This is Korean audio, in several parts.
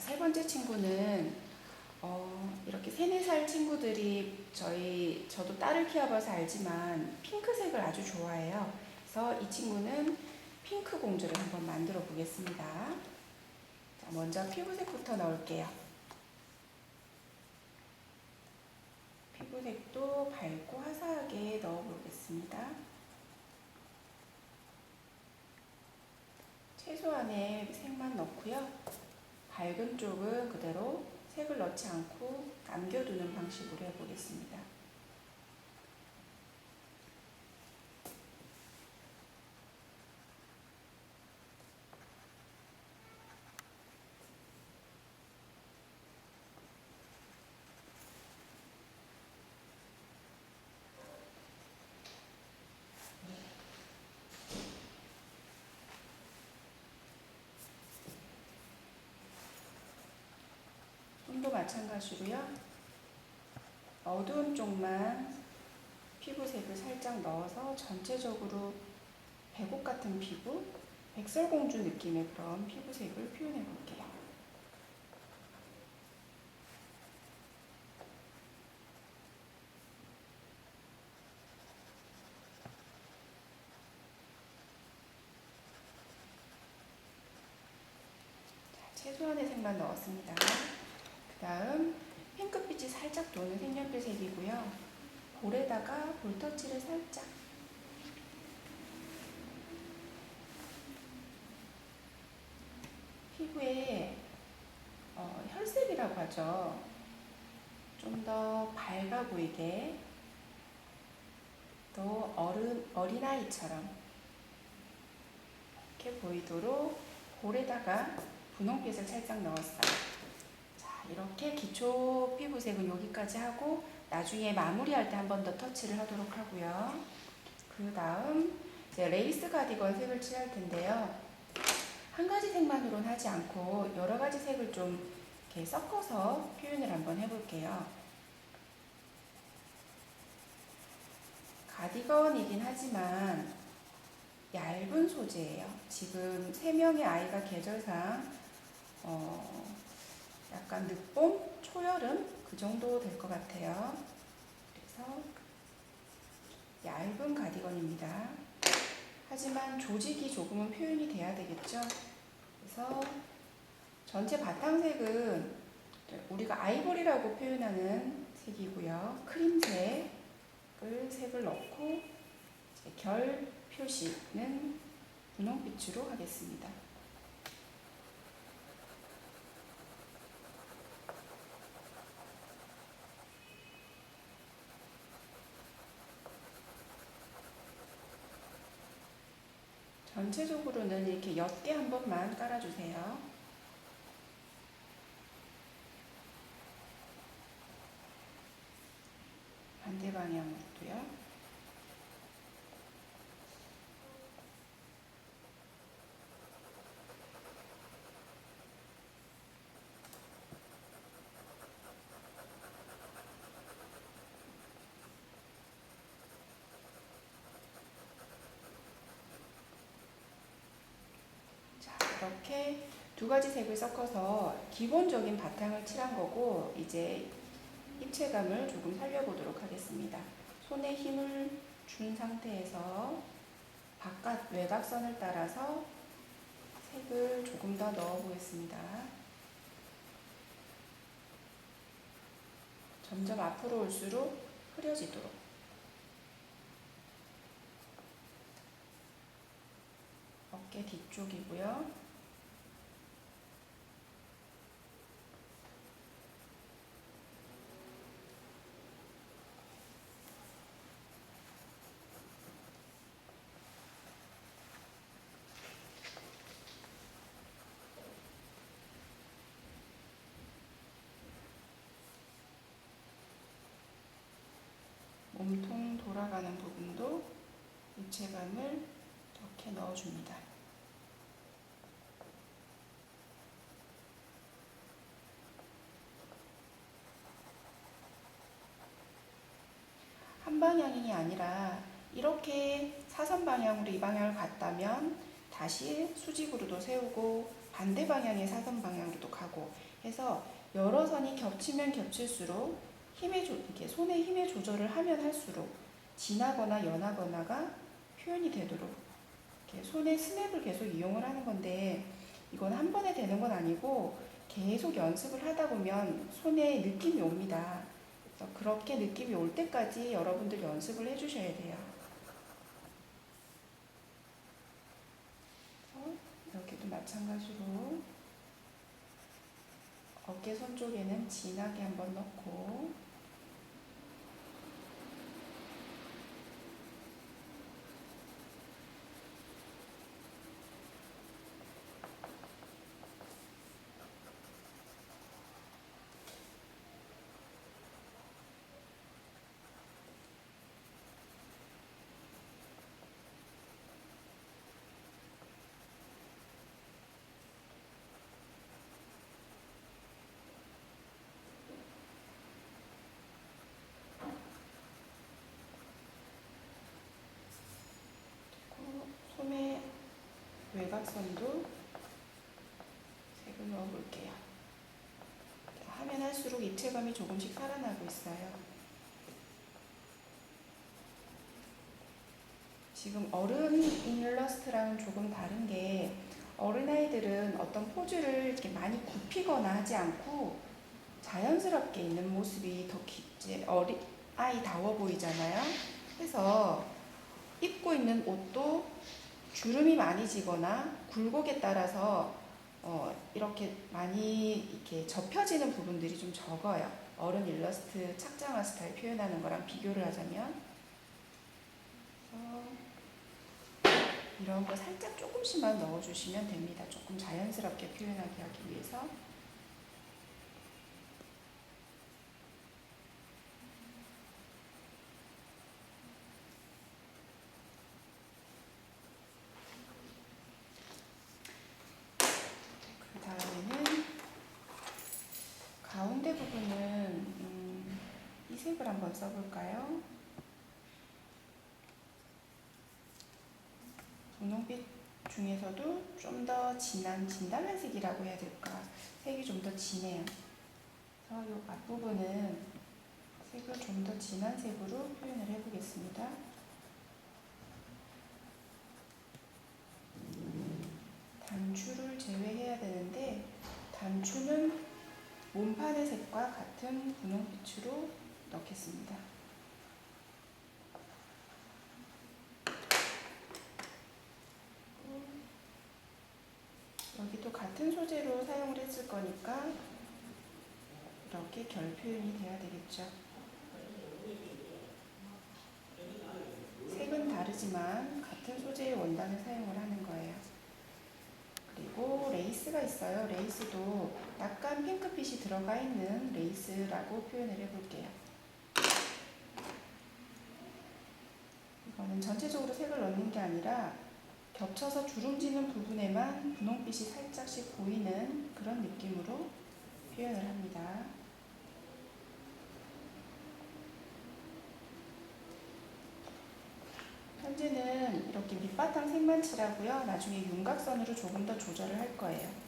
세 번째 친구는 이렇게 3, 4살 친구들이 저도 딸을 키워봐서 알지만 핑크색을 아주 좋아해요. 그래서 이 친구는 핑크 공주를 한번 만들어 보겠습니다. 자, 먼저 피부색부터 넣을게요. 피부색도 밝고 화사하게 넣어 보겠습니다. 최소한의 색만 넣고요. 밝은 쪽은 그대로 색을 넣지 않고 남겨두는 방식으로 해보겠습니다. 손도 마찬가지고요. 어두운 쪽만 피부색을 살짝 넣어서 전체적으로 백옥 같은 피부, 백설공주 느낌의 그런 피부색을 표현해 볼게요. 자, 최소한의 색만 넣었습니다. 그 다음 핑크빛이 살짝 도는 색연필 색이고요. 볼에다가 볼터치를 살짝 피부에 혈색이라고 하죠. 좀 더 밝아 보이게 또 어린아이처럼 이렇게 보이도록 볼에다가 분홍빛을 살짝 넣었어요. 자, 이렇게 기초 피부색은 여기까지 하고 나중에 마무리할 때 한 번 더 터치를 하도록 하고요. 그 다음 이제 레이스 가디건 색을 칠할 텐데요. 한 가지 색만으로는 하지 않고 여러 가지 색을 좀 이렇게 섞어서 표현을 한번 해볼게요. 가디건이긴 하지만 얇은 소재예요. 지금 3명의 아이가 계절상 약간 늦봄, 초여름 그 정도 될 것 같아요. 그래서 얇은 가디건입니다. 하지만 조직이 조금은 표현이 돼야 되겠죠. 그래서 전체 바탕색은 우리가 아이보리라고 표현하는 색이고요. 크림색을 색을 넣고 결 표시는 분홍빛으로 하겠습니다. 전체적으로는 이렇게 옅게 한 번만 깔아주세요. 반대 방향으로도요. 이렇게 두 가지 색을 섞어서 기본적인 바탕을 칠한 거고 이제 입체감을 조금 살려보도록 하겠습니다. 손에 힘을 준 상태에서 바깥 외곽선을 따라서 색을 조금 더 넣어 보겠습니다. 점점 앞으로 올수록 흐려지도록. 어깨 뒤쪽이고요. 몸통 돌아가는 부분도 입체감을 이렇게 넣어줍니다. 한 방향이 아니라 이렇게 사선 방향으로 이 방향을 갔다면 다시 수직으로도 세우고 반대 방향의 사선 방향으로도 가고 해서 여러 선이 겹치면 겹칠수록 이렇게 손의 힘의 조절을 하면 할수록 진하거나 연하거나가 표현이 되도록 이렇게 손의 스냅을 계속 이용을 하는 건데 이건 한 번에 되는 건 아니고 계속 연습을 하다 보면 손에 느낌이 옵니다. 그래서 그렇게 느낌이 올 때까지 여러분들 연습을 해주셔야 돼요. 여기도 마찬가지로 어깨선 쪽에는 진하게 한번 넣고 손의 외곽선도 색을 넣어볼게요. 하면 할수록 입체감이 조금씩 살아나고 있어요. 지금 어른 일러스트랑은 조금 다른 게 어린아이들은 어떤 포즈를 이렇게 많이 굽히거나 하지 않고 자연스럽게 있는 모습이 더 이제 아이다워 보이잖아요. 그래서 입고 있는 옷도 주름이 많이 지거나 굴곡에 따라서 이렇게 많이 이렇게 접혀지는 부분들이 좀 적어요. 어른 일러스트 착장화 스타일 표현하는 거랑 비교를 하자면 이런 거 살짝 조금씩만 넣어주시면 됩니다. 조금 자연스럽게 표현하게 하기 위해서. 그 다음에는 가운데 부분은 이 색을 한번 써볼까요? 분홍빛 중에서도 좀 더 진한 진달래색이라고 해야 될까? 색이 좀 더 진해요. 그래서 이 앞부분은 색을 좀 더 진한 색으로 표현을 해보겠습니다. 단추를 제외해야 되는데 단추는 몸판의 색과 같은 분홍빛으로 넣겠습니다. 여기도 같은 소재로 사용을 했을 거니까 이렇게 결 표현이 돼야 되겠죠. 색은 다르지만 같은 소재의 원단을 사용을 하는 거예요. 그리고 레이스가 있어요. 레이스도 약간 핑크빛이 들어가 있는 레이스라고 표현을 해볼게요. 이거는 전체적으로 색을 넣는 게 아니라 겹쳐서 주름지는 부분에만 분홍빛이 살짝씩 보이는 그런 느낌으로 표현을 합니다. 현재는 이렇게 밑바탕 색만 칠하고요. 나중에 윤곽선으로 조금 더 조절을 할 거예요.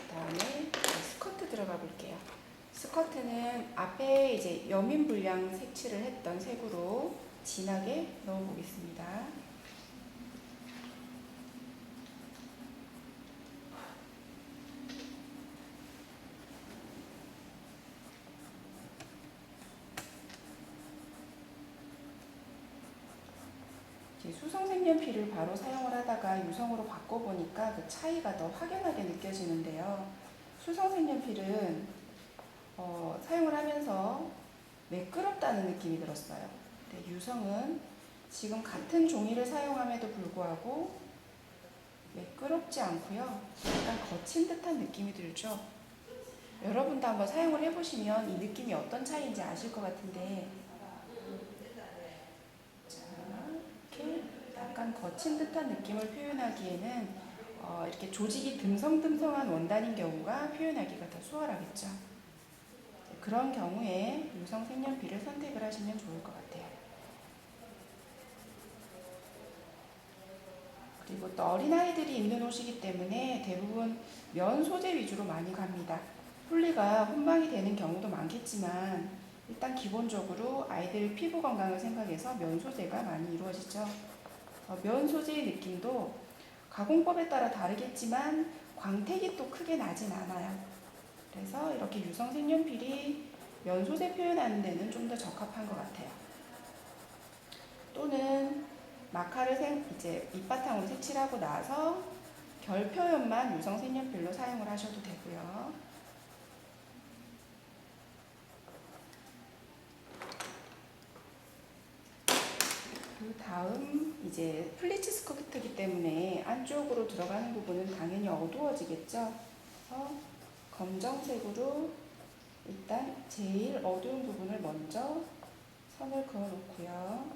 그다음에 스커트 들어가 볼게요. 스커트는 앞에 이제 여민 분량 색칠을 했던 색으로 진하게 넣어 보겠습니다. 수성 색연필을 바로 사용을 하다가 유성으로 바꿔보니까 그 차이가 더 확연하게 느껴지는데요. 수성 색연필은 사용을 하면서 매끄럽다는 느낌이 들었어요. 근데 유성은 지금 같은 종이를 사용함에도 불구하고 매끄럽지 않고요. 약간 거친 듯한 느낌이 들죠. 여러분도 한번 사용을 해보시면 이 느낌이 어떤 차이인지 아실 것 같은데 약간 거친 듯한 느낌을 표현하기에는 이렇게 조직이 듬성듬성한 원단인 경우가 표현하기가 더 수월하겠죠. 그런 경우에 유성 색연필을 선택을 하시면 좋을 것 같아요. 그리고 또 어린아이들이 입는 옷이기 때문에 대부분 면 소재 위주로 많이 갑니다. 폴리가 혼방이 되는 경우도 많겠지만 일단 기본적으로 아이들 피부 건강을 생각해서 면 소재가 많이 이루어지죠. 면 소재의 느낌도 가공법에 따라 다르겠지만 광택이 또 크게 나진 않아요. 그래서 이렇게 유성 색연필이 면 소재 표현하는 데는 좀 더 적합한 것 같아요. 또는 마카를 이제 밑바탕으로 색칠하고 나서 결 표현만 유성 색연필로 사용을 하셔도 되고요. 그 다음 이제 플리츠 스커트이기 때문에 안쪽으로 들어가는 부분은 당연히 어두워지겠죠. 그래서 검정색으로 일단 제일 어두운 부분을 먼저 선을 그어 놓고요.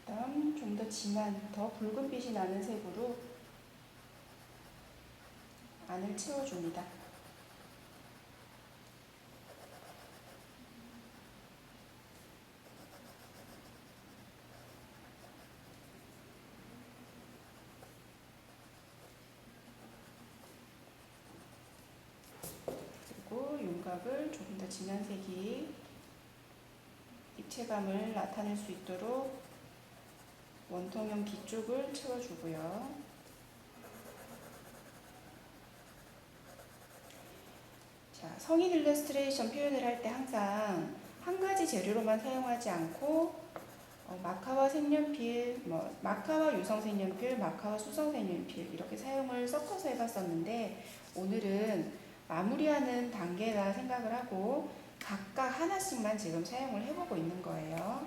그다음 좀 더 진한, 더 붉은빛이 나는 색으로 안을 채워줍니다. 그리고 윤곽을 조금 더 진한 색이 입체감을 나타낼 수 있도록 원통형 뒤쪽을 채워주고요. 자, 성인 일러스트레이션 표현을 할 때 항상 한 가지 재료로만 사용하지 않고 마카와 색연필, 마카와 유성 색연필, 마카와 수성 색연필 이렇게 사용을 섞어서 해봤었는데 오늘은 마무리하는 단계라 생각을 하고 각각 하나씩만 지금 사용을 해보고 있는 거예요.